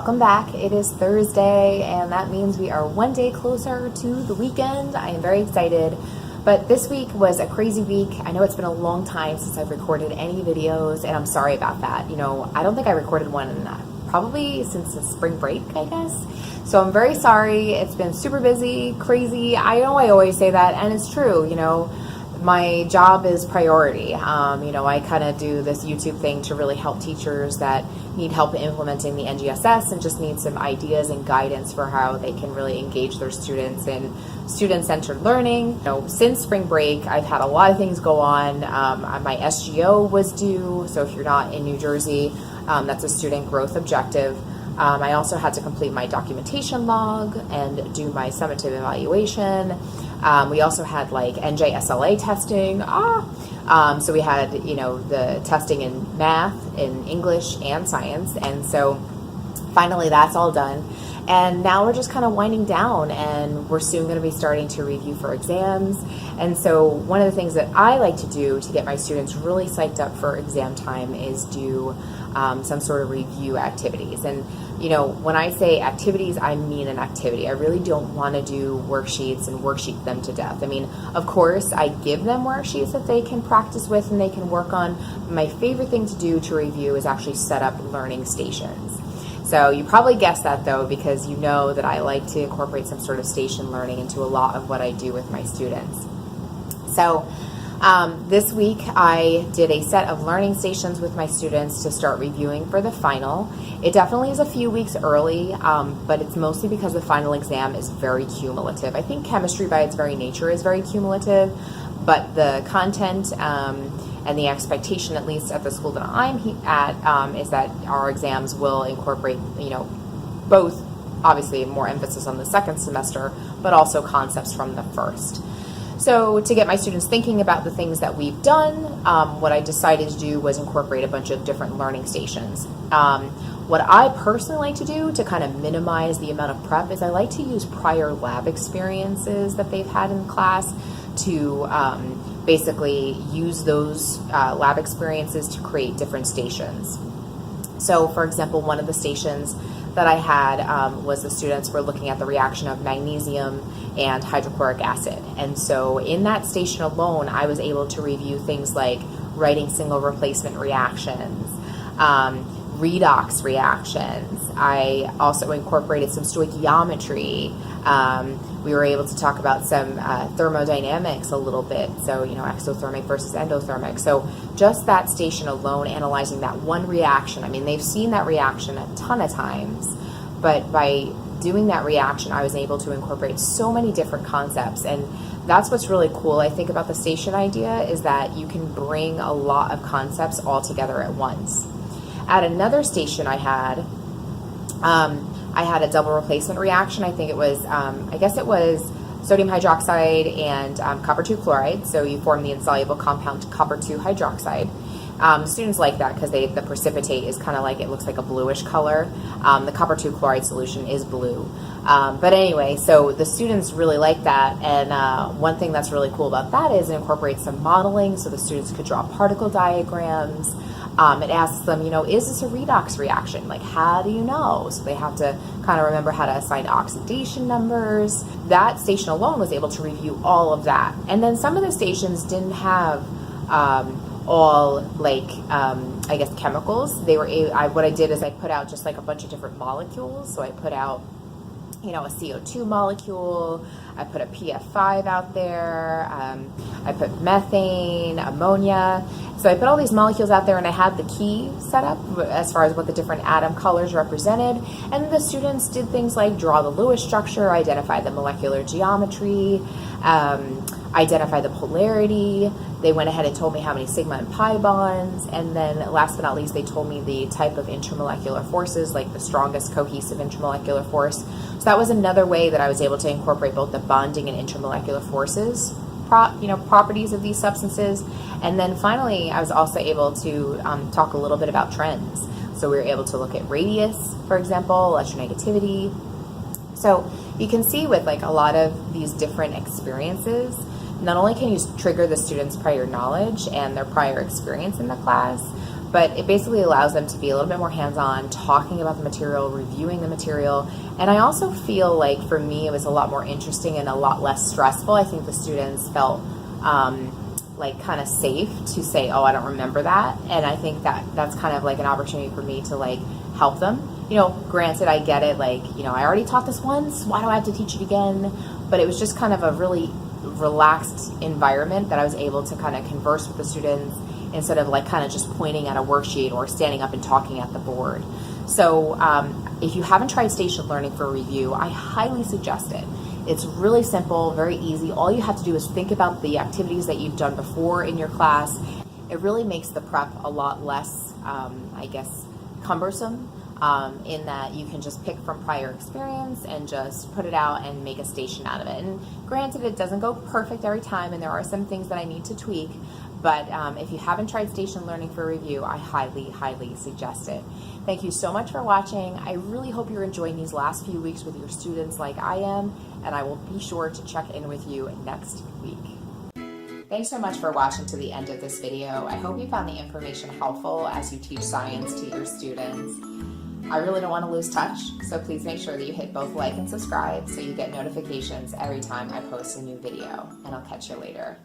Welcome back. It is Thursday, and that means we are one day closer to the weekend. I am very excited, but this week was a crazy week. I know it's been a long time since I've recorded any videos, and I'm sorry about that. You know, I don't think I recorded one probably since the spring break, I guess. So I'm very sorry. It's been super busy, crazy. I know I always say that, and it's true, you know. My job is priority. I kind of do this YouTube thing to really help teachers that need help implementing the NGSS and just need some ideas and guidance for how they can really engage their students in student-centered learning. Since spring break, I've had a lot of things go on. My SGO was due, so if you're not in New Jersey, that's a student growth objective. I also had to complete my documentation log and do my summative evaluation. We also had like NJSLA testing. So we had, the testing in math, in English, and science. And so finally that's all done. And now we're just kind of winding down, and we're soon going to be starting to review for exams. And so one of the things that I like to do to get my students really psyched up for exam time is do some sort of review activities. And when I say activities, I mean an activity. I really don't want to do worksheets and worksheet them to death. I mean, of course, I give them worksheets that they can practice with and they can work on. My favorite thing to do to review is actually set up learning stations. So you probably guessed that, though, because you know that I like to incorporate some sort of station learning into a lot of what I do with my students. So this week I did a set of learning stations with my students to start reviewing for the final. It definitely is a few weeks early, but it's mostly because the final exam is very cumulative. I think chemistry by its very nature is very cumulative, but the content and the expectation, at least at the school that I'm at, is that our exams will incorporate, both obviously more emphasis on the second semester, but also concepts from the first. So to get my students thinking about the things that we've done, what I decided to do was incorporate a bunch of different learning stations. What I personally like to do to kind of minimize the amount of prep is I like to use prior lab experiences that they've had in class to basically use those lab experiences to create different stations. So for example, one of the stations that I had was the students were looking at the reaction of magnesium and hydrochloric acid. And so in that station alone, I was able to review things like writing single replacement reactions, redox reactions. I also incorporated some stoichiometry. We were able to talk about some thermodynamics a little bit, so exothermic versus endothermic. So just that station alone, analyzing that one reaction, I mean, they've seen that reaction a ton of times, but by doing that reaction, I was able to incorporate so many different concepts. And that's what's really cool, I think, about the station idea, is that you can bring a lot of concepts all together at once. At another station I had a double replacement reaction. I think it was, it was sodium hydroxide and copper 2 chloride. So you form the insoluble compound copper 2 hydroxide. Students like that because the precipitate is kind of like, it looks like a bluish color. The copper 2 chloride solution is blue. But anyway, so the students really like that. And one thing that's really cool about that is it incorporates some modeling, so the students could draw particle diagrams. It asks them, is this a redox reaction? Like, how do you know? So they have to kind of remember how to assign oxidation numbers. That station alone was able to review all of that. And then some of the stations didn't have all chemicals. What I did is I put out just like a bunch of different molecules. So I put out a CO2 molecule, I put a PF5 out there, I put methane, ammonia. So I put all these molecules out there, and I had the key set up as far as what the different atom colors represented. And the students did things like draw the Lewis structure, identify the molecular geometry, identify the polarity. They went ahead and told me how many sigma and pi bonds. And then last but not least, they told me the type of intermolecular forces, like the strongest cohesive intermolecular force. So that was another way that I was able to incorporate both the bonding and intermolecular forces, properties of these substances. And then finally, I was also able to talk a little bit about trends. So we were able to look at radius, for example, electronegativity. So you can see with like a lot of these different experiences not only can you trigger the students' prior knowledge and their prior experience in the class, but it basically allows them to be a little bit more hands-on, talking about the material, reviewing the material. And I also feel like for me, it was a lot more interesting and a lot less stressful. I think the students felt like kind of safe to say, oh, I don't remember that. And I think that that's kind of like an opportunity for me to like help them. You know, granted, I get it, like, you know, I already taught this once, why do I have to teach it again? But it was just kind of a really relaxed environment that I was able to kind of converse with the students instead of like kind of just pointing at a worksheet or standing up and talking at the board. So if you haven't tried station learning for review, I highly suggest it. It's really simple, very easy. All you have to do is think about the activities that you've done before in your class. It really makes the prep a lot less, I guess, cumbersome, in that you can just pick from prior experience and just put it out and make a station out of it. And granted, it doesn't go perfect every time, and there are some things that I need to tweak, but if you haven't tried station learning for review, I highly, highly suggest it. Thank you so much for watching. I really hope you're enjoying these last few weeks with your students like I am, and I will be sure to check in with you next week. Thanks so much for watching to the end of this video. I hope you found the information helpful as you teach science to your students. I really don't want to lose touch, so please make sure that you hit both like and subscribe so you get notifications every time I post a new video, and I'll catch you later.